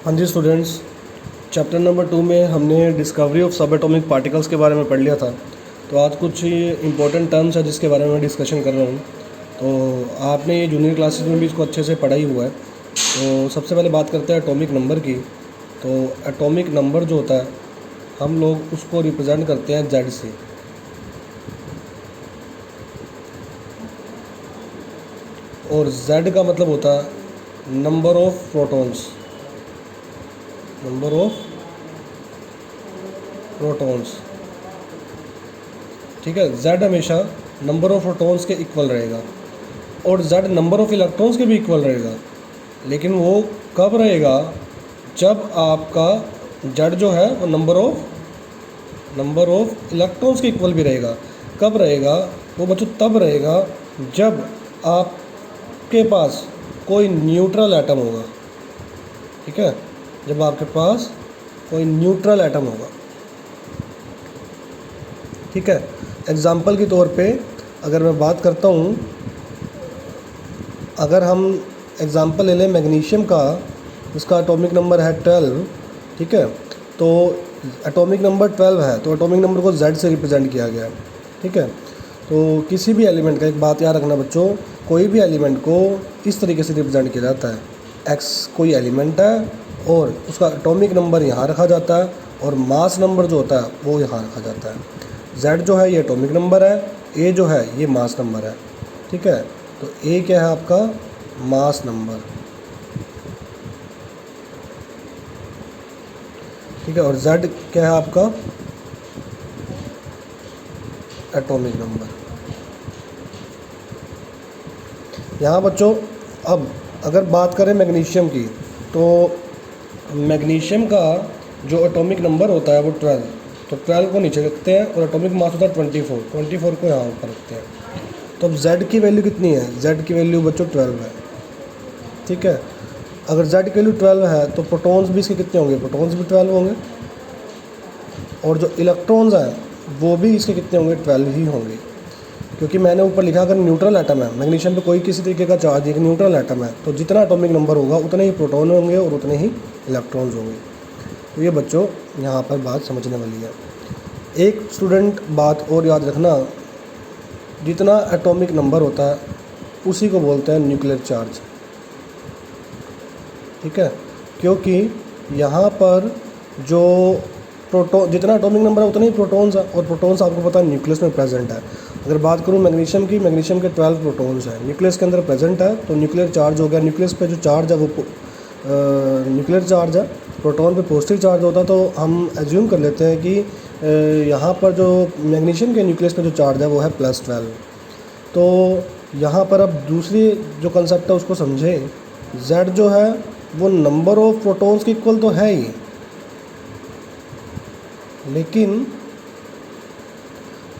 हाँ जी students, chapter number 2 में हमने डिस्कवरी ऑफ सब एटॉमिक पार्टिकल्स के बारे में पढ़ लिया था। तो आज कुछ इंपॉर्टेंट टर्म्स है जिसके बारे में मैं डिस्कशन कर रहा हूँ। तो आपने ये जूनियर क्लासेस में भी इसको अच्छे से पढ़ा ही हुआ है। तो सबसे पहले बात करते हैं एटॉमिक नंबर की। तो एटॉमिक नंबर जो होता है हम लोग उसको रिप्रेजेंट करते हैं जेड से। और जेड का मतलब होता है number of protons, number of protons. ठीक है, जेड हमेशा नंबर ऑफ प्रोटॉन्स के इक्वल रहेगा और जेड नंबर ऑफ इलेक्ट्रॉन्स के भी इक्वल रहेगा। लेकिन वो कब रहेगा? जब आपका जेड जो है वो नंबर ऑफ इलेक्ट्रॉन्स के इक्वल भी रहेगा। कब रहेगा वो बच्चों? तब रहेगा जब आपके पास कोई न्यूट्रल एटम होगा। ठीक है, जब आपके पास कोई न्यूट्रल एटम होगा। ठीक है, एग्जाम्पल के तौर पे अगर मैं बात करता हूँ, अगर हम एग्जाम्पल ले लें मैग्नीशियम का, जिसका एटॉमिक नंबर है 12। ठीक है, तो एटॉमिक नंबर 12 है तो एटॉमिक नंबर को Z से रिप्रेजेंट किया गया है। ठीक है, तो किसी भी एलिमेंट का एक बात याद रखना बच्चों, कोई भी एलिमेंट को इस तरीके से रिप्रेजेंट किया जाता है। X कोई एलिमेंट है और उसका एटॉमिक नंबर यहाँ रखा जाता है और मास नंबर जो होता है वो यहाँ रखा जाता है। Z जो है ये एटॉमिक नंबर है, A जो है ये मास नंबर है। ठीक है, तो A क्या है आपका? Mass number. ठीक है, और Z क्या है आपका? Atomic number. यहाँ बच्चों अब अगर बात करें मैग्नीशियम की, तो मैग्नीशियम का जो एटॉमिक नंबर होता है वो 12। तो 12 को नीचे रखते हैं और एटॉमिक मास होता है 24 को यहाँ ऊपर रखते हैं। तो अब Z की वैल्यू कितनी है? Z की वैल्यू बच्चों 12 है। ठीक है, अगर Z की वैल्यू 12 है तो प्रोटॉन्स भी इसके कितने होंगे? प्रोटॉन्स भी 12 होंगे और जो इलेक्ट्रॉन्स हैं वो भी इसके कितने होंगे? 12 ही होंगे। क्योंकि मैंने ऊपर लिखा अगर न्यूट्रल एटम है, मैग्नीशियम पे कोई किसी तरीके का चार्ज एक न्यूट्रल एटम है, तो जितना एटॉमिक नंबर होगा उतने ही प्रोटॉन होंगे और उतने ही इलेक्ट्रॉन्स होंगे। तो ये बच्चों यहाँ पर बात समझने वाली है। एक स्टूडेंट बात और याद रखना, जितना एटॉमिक नंबर होता है उसी को बोलते हैं न्यूक्लियर चार्ज। ठीक है, क्योंकि यहाँ पर जो प्रोटॉन, जितना एटॉमिक नंबर है उतने ही प्रोटॉन्स है और प्रोटॉन्स आपको पता है न्यूक्लियस में प्रेजेंट है। अगर बात करूँ मैग्नीशियम की, मैग्नीशियम के 12 प्रोटॉन्स हैं, न्यूक्लियस के अंदर प्रेजेंट है, तो न्यूक्लियर चार्ज हो गया। न्यूक्लियस पे जो चार्ज है वो न्यूक्लियर चार्ज है, प्रोटॉन पे पॉजिटिव चार्ज होता है। तो हम एज्यूम कर लेते हैं कि यहाँ पर जो मैग्नीशियम के न्यूक्लियस पे जो चार्ज है वो है +12। तो यहाँ पर अब दूसरी जो कंसेप्ट है उसको समझें। Z जो है वो नंबर ऑफ प्रोटॉन्स के इक्वल तो है ही, लेकिन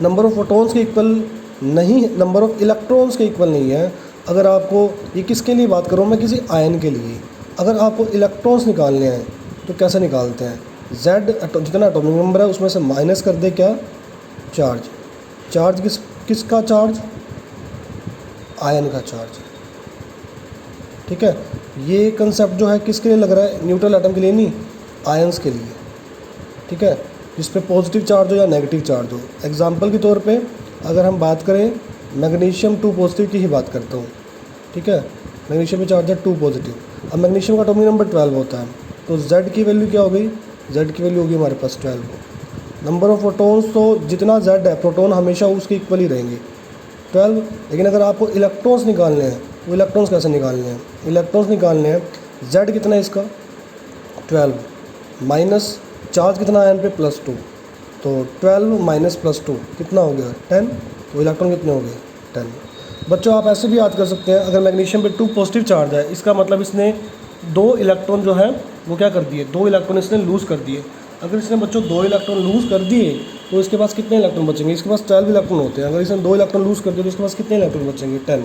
नंबर ऑफ प्रोटॉन्स के इक्वल नहीं, नंबर ऑफ इलेक्ट्रॉन्स के इक्वल नहीं है। अगर आपको ये किसके लिए बात करूँ मैं? किसी आयन के लिए। अगर आपको इलेक्ट्रॉन्स निकालने हैं तो कैसे निकालते हैं? Z जितना एटॉमिक नंबर है उसमें से माइनस कर दे क्या? चार्ज। चार्ज किसका चार्ज? आयन का चार्ज। ठीक है, ये कंसेप्ट जो है किसके लिए लग रहा है? न्यूट्रल एटम के लिए नहीं, आयंस के लिए। ठीक है, जिस पे पॉजिटिव चार्ज हो या नेगेटिव चार्ज हो। एग्जांपल के तौर पे अगर हम बात करें मैग्नीशियम 2 पॉजिटिव की ही बात करता हूँ। ठीक है, मैग्नीशियम में चार्ज है 2 पॉजिटिव। अब मैग्नीशियम का एटॉमिक नंबर 12 होता है, तो Z की वैल्यू क्या हो गई? Z की वैल्यू होगी हमारे पास 12। नंबर ऑफ प्रोटॉन्स, तो जितना Z है प्रोटॉन हमेशा उसके इक्वल ही रहेंगे 12। लेकिन अगर आपको इलेक्ट्रॉन्स निकालने हैं, वो इलेक्ट्रॉन्स कैसे निकालने हैं? इलेक्ट्रॉन्स निकालने हैं, Z कितना है इसका? 12 माइनस चार्ज कितना आयन पे? +2। तो 12 माइनस +2 कितना हो गया? 10। तो इलेक्ट्रॉन कितने हो गए? 10। बच्चों आप ऐसे भी याद कर सकते हैं, अगर मैग्नीशियम पे 2 पॉजिटिव चार्ज है, इसका मतलब इसने 2 इलेक्ट्रॉन जो है वो क्या कर दिए? 2 इलेक्ट्रॉन इसने लूज़ कर दिए। अगर इसने बच्चों 2 इलेक्ट्रॉन लूज़ कर दिए तो इसके पास कितने इलेक्ट्रॉन बचेंगे? इसके पास 12 इलेक्ट्रॉन होते हैं। अगर इसने 2 इलेक्ट्रॉन लूज़ कर दिए तो इसके पास कितने इलेक्ट्रॉन बचेंगे? 10।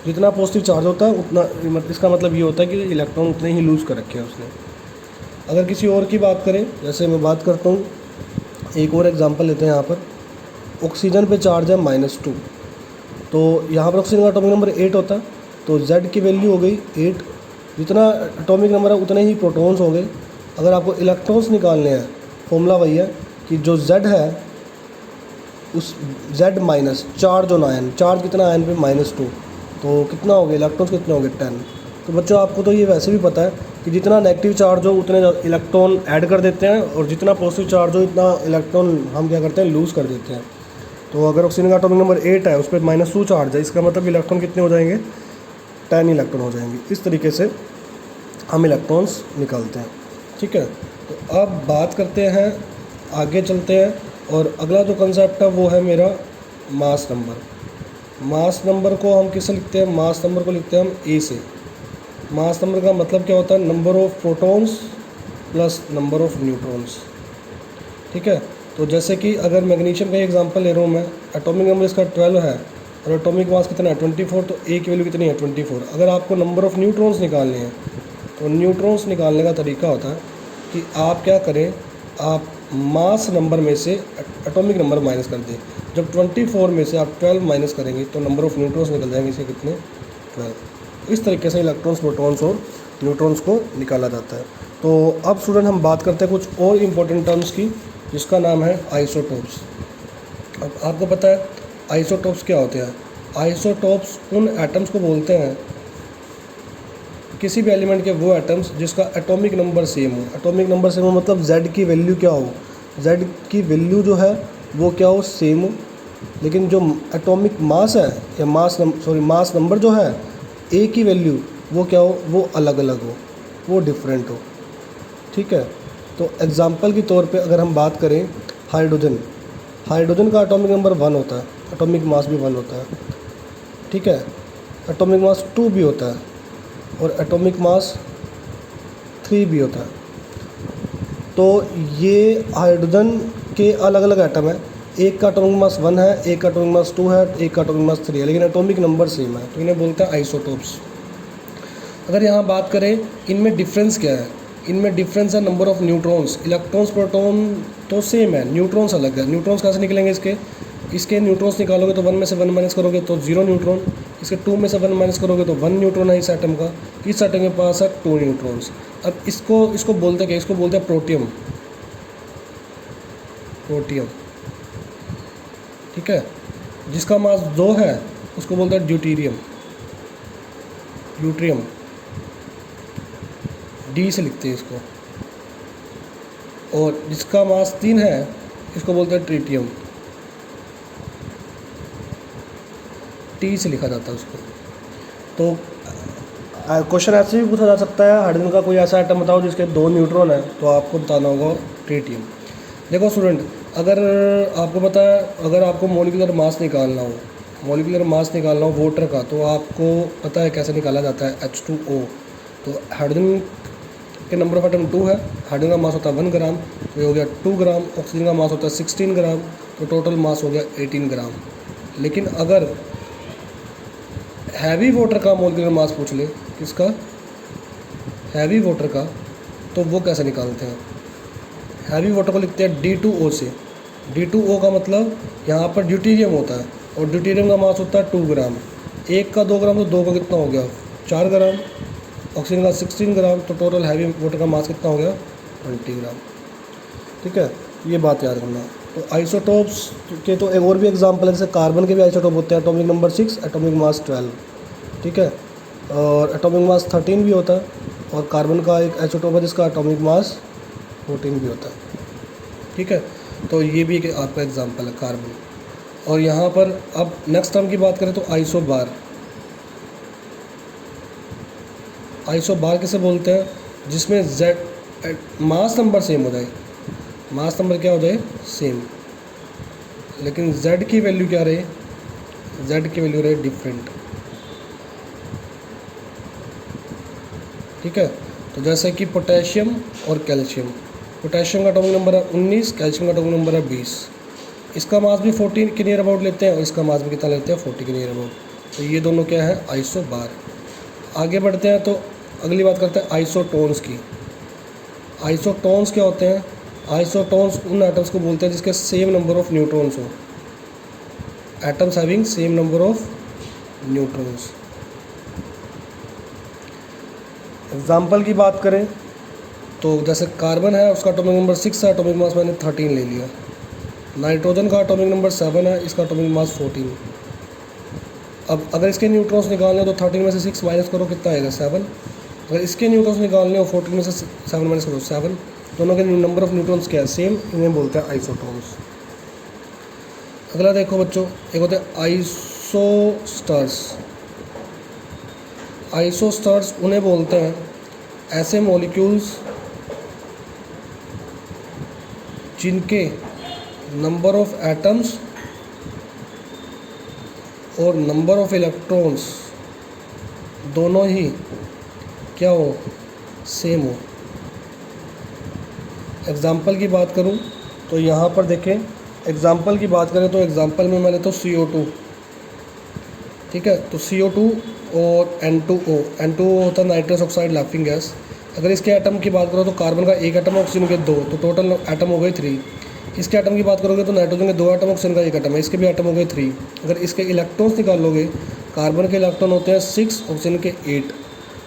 जितना पॉजिटिव चार्ज होता है उतना, इसका मतलब ये होता है कि इलेक्ट्रॉन उतने ही लूज़ कर रखे हैं उसने। अगर किसी और की बात करें, जैसे मैं बात करता हूँ, एक और एग्जांपल लेते हैं। यहाँ पर ऑक्सीजन पे चार्ज है -2, तो यहाँ पर ऑक्सीजन का एटॉमिक नंबर 8 होता है, तो Z की वैल्यू हो गई 8। जितना एटॉमिक नंबर है उतने ही प्रोटॉन्स हो गए। अगर आपको इलेक्ट्रॉन्स निकालने हैं, फॉर्मूला वही है कि जो Z है उस Z minus charge on ion, charge कितना आयन पे -2, तो कितना हो गया इलेक्ट्रॉन्स, कितने हो गए 10। तो बच्चों आपको तो ये वैसे भी पता है कि जितना नेगेटिव चार्ज हो उतने इलेक्ट्रॉन ऐड कर देते हैं, और जितना पॉजिटिव चार्ज हो इतना इलेक्ट्रॉन हम क्या करते हैं, लूज़ कर देते हैं। तो अगर ऑक्सीजन का एटॉमिक नंबर 8 है, उस पर -2 चार्ज है, इसका मतलब इलेक्ट्रॉन कितने हो जाएंगे, 10 इलेक्ट्रॉन हो जाएंगे। इस तरीके से हम इलेक्ट्रॉन्स निकालते हैं। ठीक है, तो अब बात करते हैं, आगे चलते हैं, और अगला जो कंसेप्ट है वो है मेरा मास नंबर। मास नंबर को हम किससे लिखते हैं, मास नंबर को लिखते हैं हम ए से। मास नंबर का मतलब क्या होता है, number of protons plus number of neutrons. ठीक है, तो जैसे कि अगर मैग्नीशियम का एग्जांपल ले रहा हूँ मैं, एटॉमिक नंबर इसका 12 है और एटॉमिक मास कितना है 24, तो ए की वैल्यू कितनी है 24। अगर आपको नंबर ऑफ़ न्यूट्रॉन्स निकालने हैं तो न्यूट्रॉन्स निकालने का तरीका होता है कि आप क्या करें, आप मास नंबर में से एटॉमिक नंबर माइनस कर दें। जब 24 में से आप 12 माइनस करेंगे तो नंबर ऑफ़ न्यूट्रॉन्स निकल जाएंगे, इसे कितने, 12। इस तरीके से इलेक्ट्रॉन्स, प्रोटॉन्स और न्यूट्रॉन्स को निकाला जाता है। तो अब स्टूडेंट हम बात करते हैं कुछ और इम्पोर्टेंट टर्म्स की, जिसका नाम है आइसोटोप्स। अब आपको पता है आइसोटोप्स क्या होते हैं। आइसोटोप्स उन एटम्स को बोलते हैं, किसी भी एलिमेंट के वो एटम्स जिसका एटॉमिक नंबर सेम हो। एटॉमिक नंबर सेम हो मतलब Z की वैल्यू क्या हो, Z की वैल्यू जो है वो क्या हो, सेम हो, लेकिन जो एटॉमिक मास है या मास नंबर जो है A की वैल्यू वो क्या हो, वो अलग अलग हो, वो डिफरेंट हो। ठीक है, तो एग्जांपल के तौर पे अगर हम बात करें हाइड्रोजन, हाइड्रोजन का एटॉमिक नंबर 1 होता है, एटॉमिक मास भी 1 होता है। ठीक है, एटॉमिक मास 2 भी होता है और एटॉमिक मास 3 भी होता है। तो ये हाइड्रोजन के अलग अलग एटम है, एक का एटॉमिक मास 1 है, एक का एटॉमिक मास 2 है, एक का एटॉमिक मास 3 है, लेकिन एटॉमिक नंबर सेम है, तो इन्हें बोलते हैं आइसोटोप्स। अगर यहाँ बात करें इनमें डिफरेंस क्या है, इनमें डिफरेंस है number of neutrons. Electrons proton तो सेम है, न्यूट्रॉन्स अलग है। न्यूट्रॉन्स कैसे निकलेंगे, इसके न्यूट्रॉन्स निकालोगे तो 1 में से 1 माइनस करोगे तो 0 न्यूट्रॉन, इसके 2 में से 1 माइनस करोगे तो 1 न्यूट्रॉन है इस एटम का, इस एटम के पास है 2 न्यूट्रॉन्स। अब इसको बोलते क्या, इसको बोलते हैं प्रोटियम, प्रोटियम। ठीक है, जिसका मास 2 है उसको बोलते हैं ड्यूटीरियम, ड्यूट्रियम, डी से लिखते हैं इसको। और जिसका मास 3 है इसको बोलते हैं ट्रीटियम, टी से लिखा जाता है उसको। तो क्वेश्चन ऐसे भी पूछा जा सकता है, हाइड्रोजन का कोई ऐसा आइटम बताओ जिसके 2 न्यूट्रॉन है, तो आपको बताना होगा ट्रीटियम। देखो स्टूडेंट, अगर आपको पता है, अगर आपको मॉलिक्यूलर मास निकालना हो, मॉलिक्यूलर मास निकालना हो वाटर का, तो आपको पता है कैसे निकाला जाता है, H2O। तो हाइड्रोजन के नंबर ऑफ एटम 2 है, हाइड्रोजन का मास होता है 1 ग्राम, तो ये हो गया 2 ग्राम। ऑक्सीजन का मास होता है 16 ग्राम, तो टोटल मास हो गया 18 ग्राम। लेकिन अगर हैवी वाटर का मॉलिक्यूलर मास पूछ ले, किसका, हैवी वाटर का, तो वो कैसे निकालते हैं। हैवी वाटर को लिखते हैं D2O से। D2O का मतलब यहाँ पर ड्यूटीरियम होता है, और ड्यूटीरियम का मास होता है 2 ग्राम। 1 का 2 ग्राम, तो 2 का कितना हो गया, 4 ग्राम। ऑक्सीजन का 16 ग्राम, तो टोटल हैवी वाटर का मास कितना हो गया, 20 ग्राम। ठीक है, ये बात याद रखना। तो आइसोटोप्स के तो एक और भी एग्जांपल है, जैसे कार्बन के भी आइसोटोप होते हैं, एटॉमिक नंबर 6, एटॉमिक मास 12। ठीक है, और एटॉमिक मास 13 भी होता है, और कार्बन का एक आइसोटोप है जिसका एटॉमिक मास 14 भी होता है। ठीक है, तो ये भी एक आपका एग्जांपल है कार्बन। और यहाँ पर अब नेक्स्ट टर्म की बात करें तो आइसोबार। आइसोबार किसे बोलते हैं, जिसमें Z मास नंबर सेम हो जाए, मास नंबर क्या हो जाए, सेम, लेकिन Z की वैल्यू क्या रहे, Z की वैल्यू रहे डिफरेंट। ठीक है, तो जैसे कि पोटेशियम और कैल्शियम, पोटेशियम का एटॉमिक नंबर है 19, कैल्शियम का एटॉमिक नंबर है 20। इसका मास भी 40 के नियर अबाउट लेते हैं और इसका मास भी कितना लेते हैं, 40 के नियर अबाउट। तो ये दोनों क्या है, आइसोबार। आगे बढ़ते हैं तो अगली बात करते हैं आइसोटोन्स की। आइसोटोन्स क्या होते हैं, आइसोटोन्स उन एटम्स को बोलते हैं जिसके सेम नंबर ऑफ न्यूट्रॉन्स हो, atoms having same number of neutrons. Example की बात करें तो जैसे कार्बन है, उसका एटॉमिक नंबर 6 है, एटॉमिक मास मैंने 13 ले लिया। नाइट्रोजन का एटॉमिक नंबर 7 है, इसका एटॉमिक मास 14। अब अगर इसके न्यूट्रॉन्स निकालने हो तो 13 में से 6 माइनस करो, कितना आएगा 7। अगर इसके न्यूट्रॉन्स निकालने हो 14 में से 7 माइनस करो 7। दोनों के नंबर ऑफ न्यूट्रॉन्स क्या है, सेम, इन्हें बोलते हैं आइसोटोन्स। अगला देखो बच्चों, एक होते हैं आइसोस्टर्स। आइसोस्टर्स उन्हें बोलते हैं ऐसे मॉलिक्यूल्स जिनके नंबर ऑफ एटम्स और नंबर ऑफ इलेक्ट्रॉन्स दोनों ही क्या हो, सेम हो। एग्ज़ाम्पल की बात करूं तो यहाँ पर देखें, एग्ज़ाम्पल की बात करें तो एग्ज़ाम्पल में मैं लेता हूँ CO2, ठीक है। तो CO2 और N2O होता है नाइट्रस ऑक्साइड लाफिंग गैस। अगर इसके एटम की बात करो तो कार्बन का 1 एटम, ऑक्सीजन के 2, तो टोटल एटम हो गए 3। इसके एटम की बात करोगे तो नाइट्रोजन के 2 एटम, ऑक्सीजन का 1 एटम है, इसके भी एटम हो गए 3। अगर इसके इलेक्ट्रॉन्स निकालोगे, कार्बन के इलेक्ट्रॉन होते हैं 6, ऑक्सीजन के 8,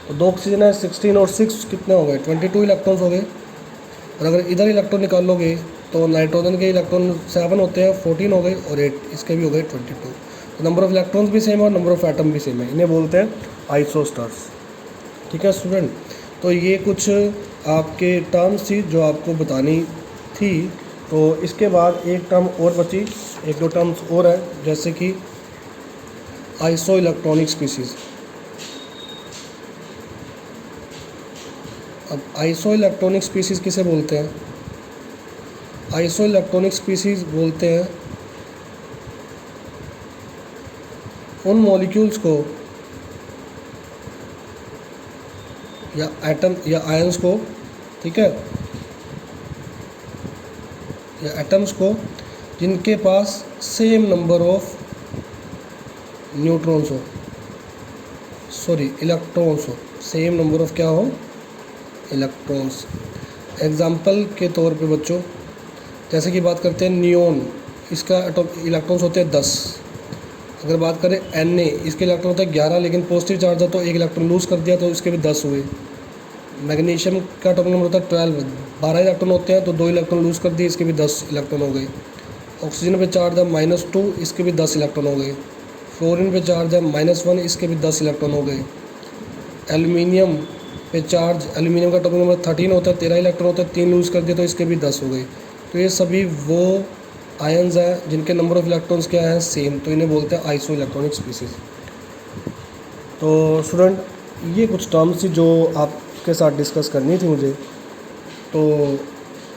तो 2 ऑक्सीजन है 16 और 6 कितने हो गए, 22 इलेक्ट्रॉन्स हो गए। और अगर इधर इलेक्ट्रॉन निकालोगे तो नाइट्रोजन के इलेक्ट्रॉन 7 होते हैं, 14 हो गए, और 8 इसके भी हो गए 22। तो नंबर ऑफ इलेक्ट्रॉन्स भी सेम है और नंबर ऑफ एटम भी सेम है, इन्हें बोलते हैं आइसोस्टर्स, ठीक है स्टूडेंट। तो ये कुछ आपके टर्म्स थी जो आपको बतानी थी। तो इसके बाद एक टर्म और बची, एक दो टर्म्स और है, जैसे कि आइसो इलेक्ट्रॉनिक स्पीसीज़। अब आइसो इलेक्ट्रॉनिक स्पीसीज़ किसे बोलते हैं? आइसो इलेक्ट्रॉनिक स्पीसीज़ बोलते हैं उन मॉलिक्यूल्स को या एटम या आयंस को, ठीक है, या एटम्स को जिनके पास सेम नंबर ऑफ न्यूट्रॉन्स हो, सॉरी इलेक्ट्रॉन्स हो, सेम नंबर ऑफ क्या हो, इलेक्ट्रॉन्स। एग्जाम्पल के तौर पे बच्चों, जैसे कि बात करते हैं नियोन, इसका इलेक्ट्रॉन्स होते हैं 10। अगर बात करें Na, इसके इलेक्ट्रॉन होते हैं 11, लेकिन पॉजिटिव चार्ज है तो एक इलेक्ट्रॉन लूज़ कर दिया तो इसके भी 10 हुए। मैग्नीशियम का एटॉमिक नंबर होता है 12, 12 इलेक्ट्रॉन होते हैं तो 2 इलेक्ट्रॉन लूज़ कर दिए, इसके भी 10 इलेक्ट्रॉन हो गए। ऑक्सीजन पे चार्ज है -2, इसके भी 10 इलेक्ट्रॉन हो गए। फ्लोरीन पे चार्ज है -1, इसके भी 10 इलेक्ट्रॉन हो गए। एल्युमिनियम पे चार्ज, एल्युमिनियम का एटॉमिक नंबर 13 होता है, 13 इलेक्ट्रॉन होता है, 3 लूज़ कर दिए तो इसके भी 10 हो गए। तो ये सभी वो आयंस हैं जिनके नंबर ऑफ इलेक्ट्रॉन्स क्या है, सेम, तो इन्हें बोलते हैं आइसो इलेक्ट्रॉनिक स्पीसीज़। तो स्टूडेंट, ये कुछ टर्म्स थी जो आपके साथ डिस्कस करनी थी मुझे। तो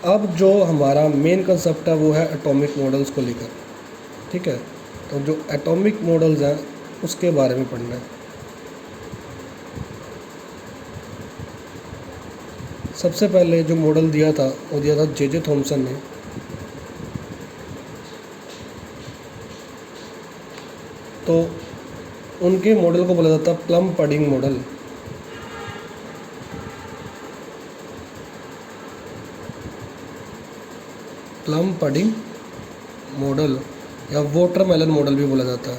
अब जो हमारा मेन कंसेप्ट है वो है एटॉमिक मॉडल्स को लेकर, ठीक है। तो जो एटॉमिक मॉडल्स हैं उसके बारे में पढ़ना है। सबसे पहले जो मॉडल दिया था वो दिया था जे थॉमसन ने। तो उनके मॉडल को बोला जाता है plum pudding model. Plum pudding model या वाटरमेलन मॉडल भी बोला जाता है।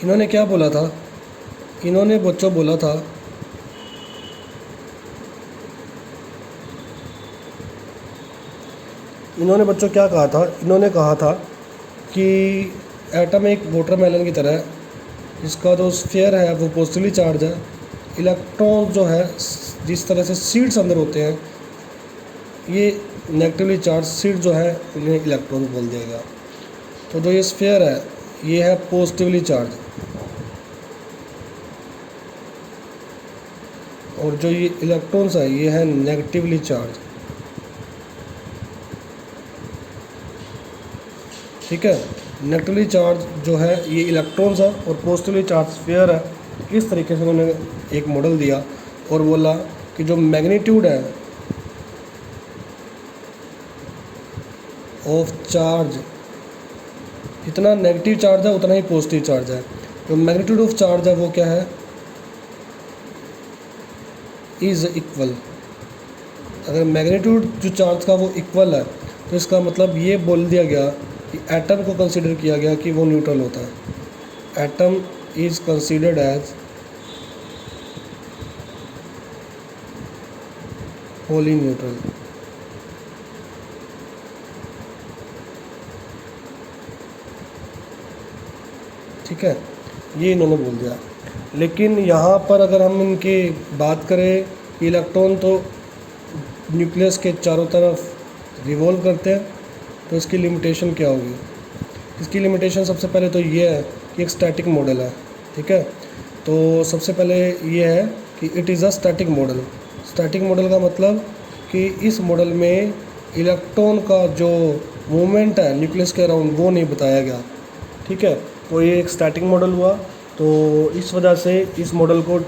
इन्होंने क्या बोला था? इन्होंने बच्चों बोला था इन्होंने बच्चों क्या कहा था? इन्होंने कहा था कि एटम एक वाटरमेलन की तरह है, इसका जो स्फीयर है वो पॉजिटिवली चार्ज है। इलेक्ट्रॉन जो है, जिस तरह से सीड्स अंदर होते हैं, ये नेगेटिवली चार्ज सीड जो है उन्हें इलेक्ट्रॉन बोल देगा। तो जो ये स्फीयर है ये है पॉजिटिवली चार्ज, और जो ये इलेक्ट्रॉन्स है ये है नेगेटिवली चार्ज, ठीक है। नेगेटिवली चार्ज जो है ये इलेक्ट्रॉन्स है और पॉजिटिवली चार्ज स्फीयर है। इस तरीके से उन्होंने एक मॉडल दिया और बोला कि जो मैग्नीट्यूड है ऑफ चार्ज, जितना नेगेटिव चार्ज है उतना ही पॉजिटिव चार्ज है। जो मैग्नीट्यूड ऑफ चार्ज है वो क्या है, इज़ इक्वल। अगर मैग्नीट्यूड जो चार्ज का वो इक्वल है तो इसका मतलब ये बोल दिया गया कि एटम को कंसीडर किया गया कि वो न्यूट्रल होता है। Atom is considered as wholly neutral. ठीक है, ये इन्होंने बोल दिया। लेकिन यहाँ पर अगर हम इनकी बात करें, इलेक्ट्रॉन तो न्यूक्लियस के चारों तरफ रिवॉल्व करते हैं, तो इसकी लिमिटेशन क्या होगी? इसकी लिमिटेशन सबसे पहले तो ये है कि एक स्टैटिक मॉडल है। ठीक है, तो सबसे पहले ये है कि it is a static model. Static model का मतलब कि इस मॉडल में इलेक्ट्रॉन का जो मूवमेंट है न्यूक्लियस के अराउंड वो नहीं बताया गया। ठीक है, तो ये एक स्टैटिक मॉडल हुआ, तो इस वजह से इस मॉडल को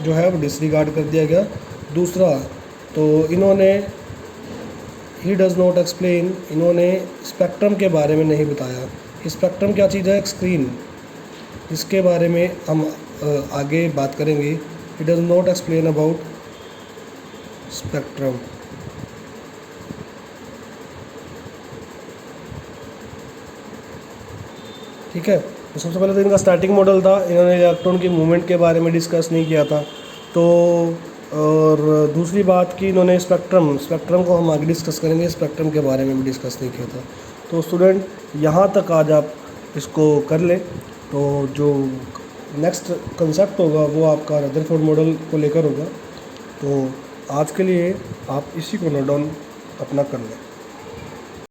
जो है वो डिसरिगार्ड कर दिया गया। दूसरा, तो इन्होंने ही डज़ नॉट एक्सप्लेन, इन्होंने स्पेक्ट्रम के बारे में नहीं बताया। स्पेक्ट्रम क्या चीज़ है? एक स्क्रीन, इसके बारे में हम आगे बात करेंगे। He does not explain about spectrum. ठीक है, तो सबसे पहले तो इनका स्टैटिक मॉडल था, इन्होंने इलेक्ट्रॉन की मूवमेंट के बारे में डिस्कस नहीं किया था। तो और दूसरी बात कि इन्होंने स्पेक्ट्रम को हम आगे डिस्कस करेंगे, स्पेक्ट्रम के बारे में भी डिस्कस नहीं किया था। तो स्टूडेंट यहाँ तक आज आप इसको कर लें, तो जो नेक्स्ट कंसेप्ट होगा वो आपका रदरफोर्ड मॉडल को लेकर होगा। तो आज के लिए आप इसी को नोट डाउन अपना कर लें।